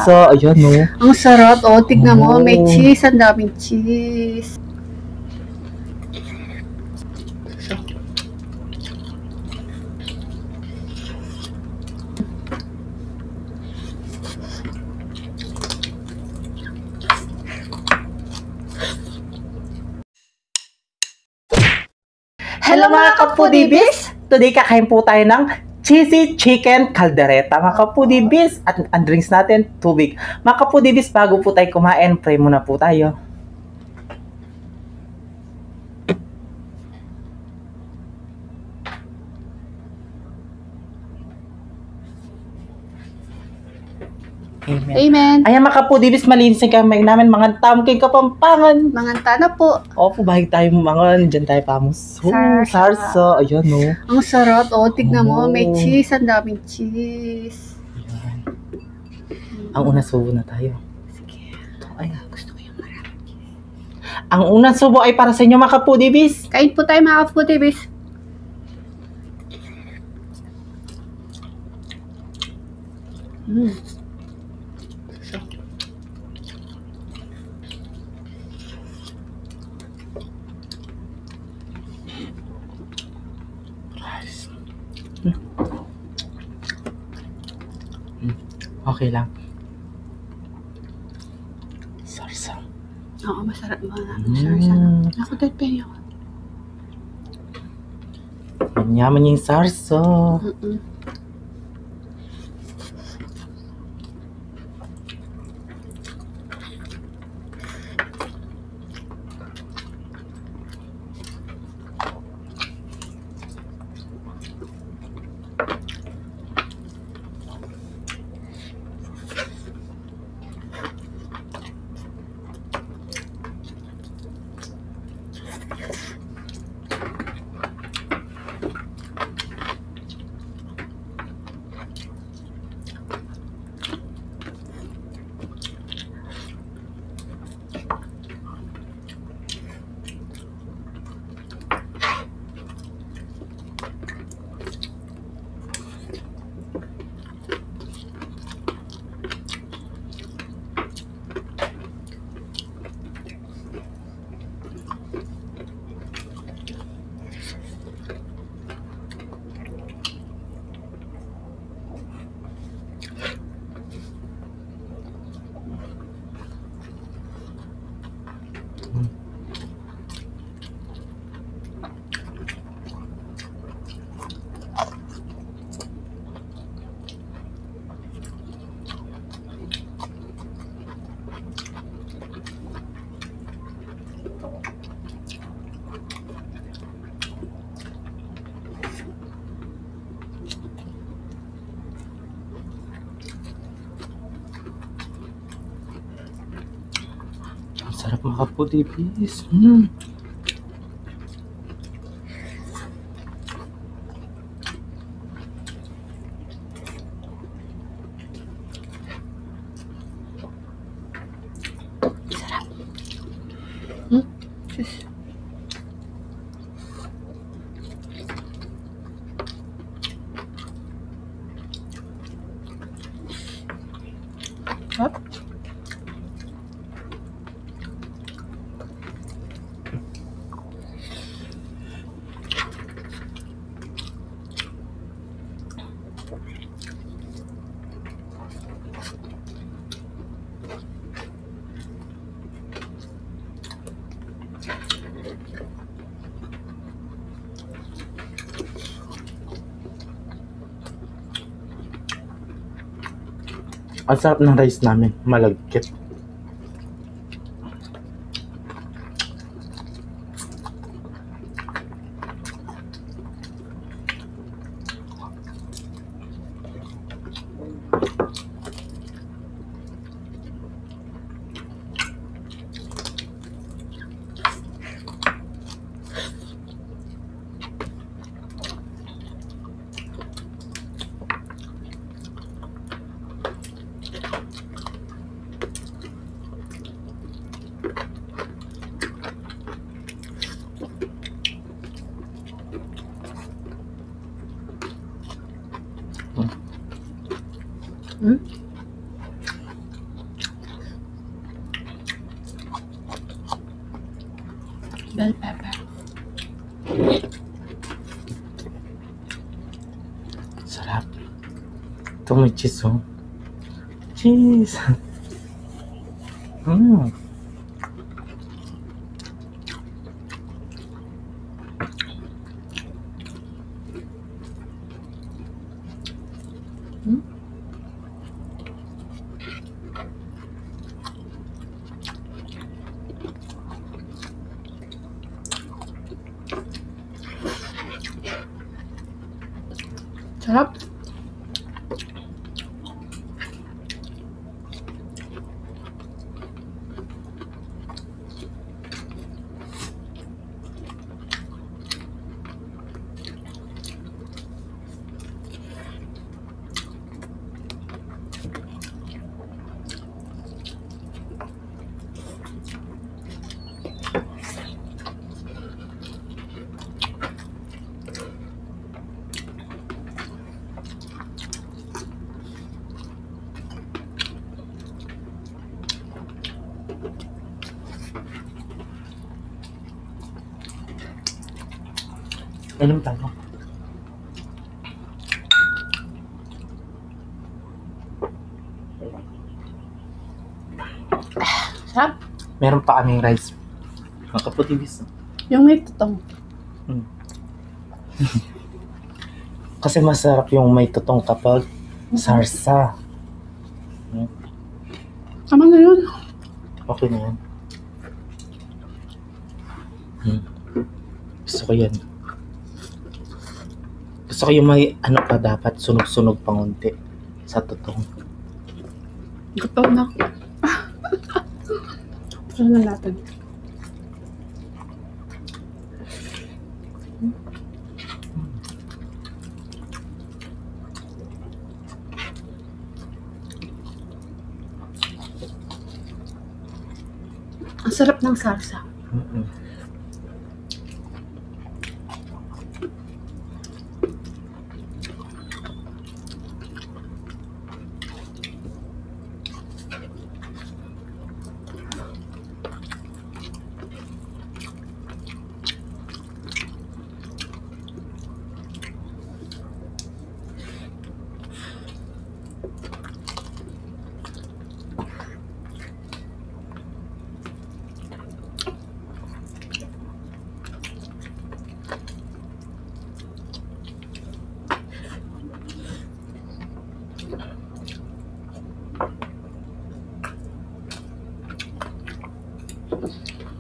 So, ayan, no? Ang sarap. O, tignan mo. May cheese. Ang daming cheese. Hello mga kapudibis! Today kakain po tayo ng cheesy chicken caldereta mga kapudibis. At ang drinks natin, tubig. Mga kapudibis, bago po tayo kumain, pray muna po tayo. Amen. Amen. Ayan mga kapudibis, malinis ang kamay namin, mga tamking kapampangan. Manganta na po. Opo, bahig tayo mga, dyan tayo pamos. Sarsa. Ayan, no? Ang sarap. O, tignan mo. May cheese. Ang daming cheese. Ayan. Ang una, subo na tayo. Sige. Ay, gusto ko yung maraming cheese. Ang unang subo ay para sa inyo mga kapudibis. Kain po tayo mga kapudibis. Okay lang. Sarsa. Oo, masarap mo na. Sarsa. Ako dahil penyo. Manyaman yung sarsa. Sarap mga kapudibis. Sarap. Sarap. Ang sarap ng rice namin, malagkit. Bell pepper. Sarap. Ito may cheese, oh. Cheese. Mm. Hmm? Sarap. Inom tayo. Sarap. Meron pa kaming rice. Mga kaputibis. Yung may tutong. Kasi masarap yung may tutong kapag sarsa. Tama na yun. Okay na yan. Gusto ko yan. Gusto ko yung may ano pa dapat, sunog-sunog pangunti sa tutong. Gutom na. Ano na natin? Ang sarap ng salsa.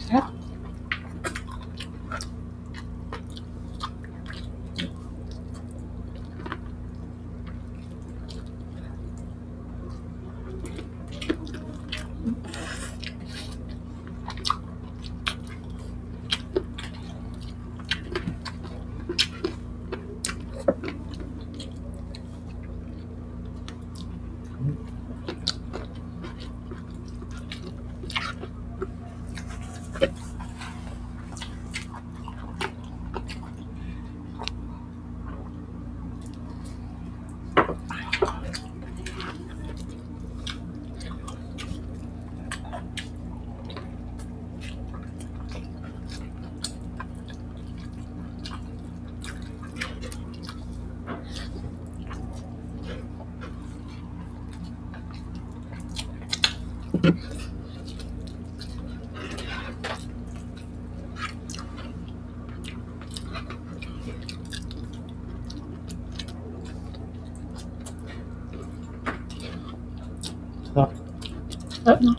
Sarap. Sarap na.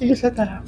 Sige sa tara.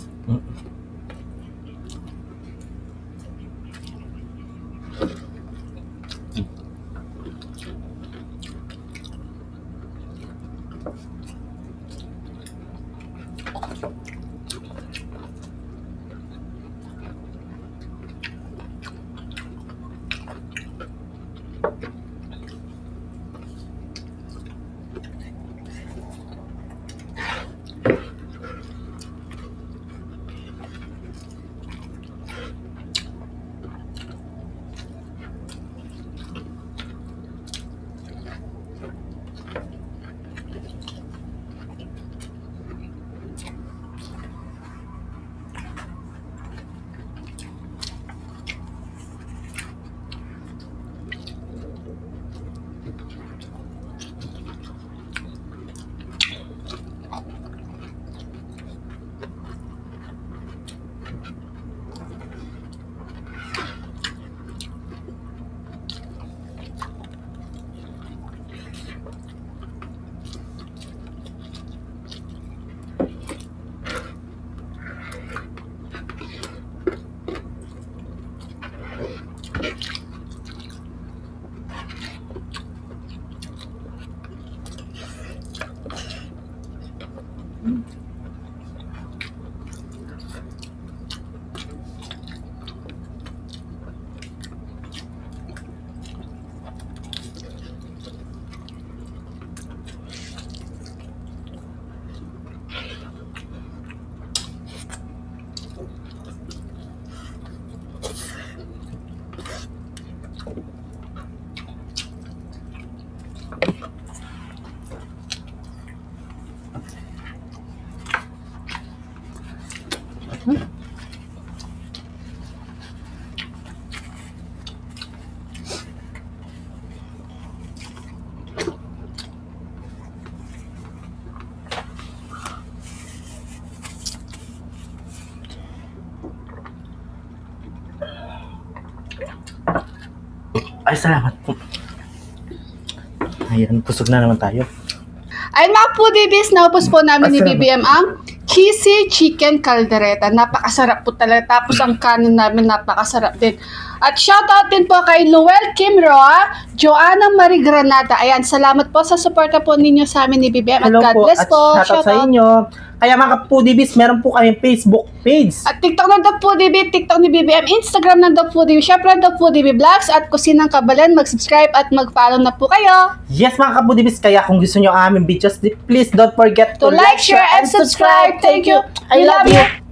Ay, salamat po. Ayan, busog na naman tayo. Ayun mga foodies, naupos po namin ni Masarap. BBM ang cheesy chicken caldereta. Napakasarap po talaga. Tapos ang kanin namin napakasarap din. At shoutout din po kay Luel Kim Roa, Joanna Marie Granada. Ayan, salamat po sa suporta po ninyo sa amin ni BBM. At Hello God po, bless at po. shoutout sa inyo. Kaya mga kapudibis, meron po kami Facebook page. At TikTok ng The Foodie, TikTok ni BBM, Instagram ng The Foodie, syempre The Foodie Vlogs at Kusinang Kabalen. Mag-subscribe at mag-follow na po kayo. Yes mga kapudibis, kaya kung gusto nyo ang aming videos, please don't forget To like, share, and subscribe. Thank you. I love you.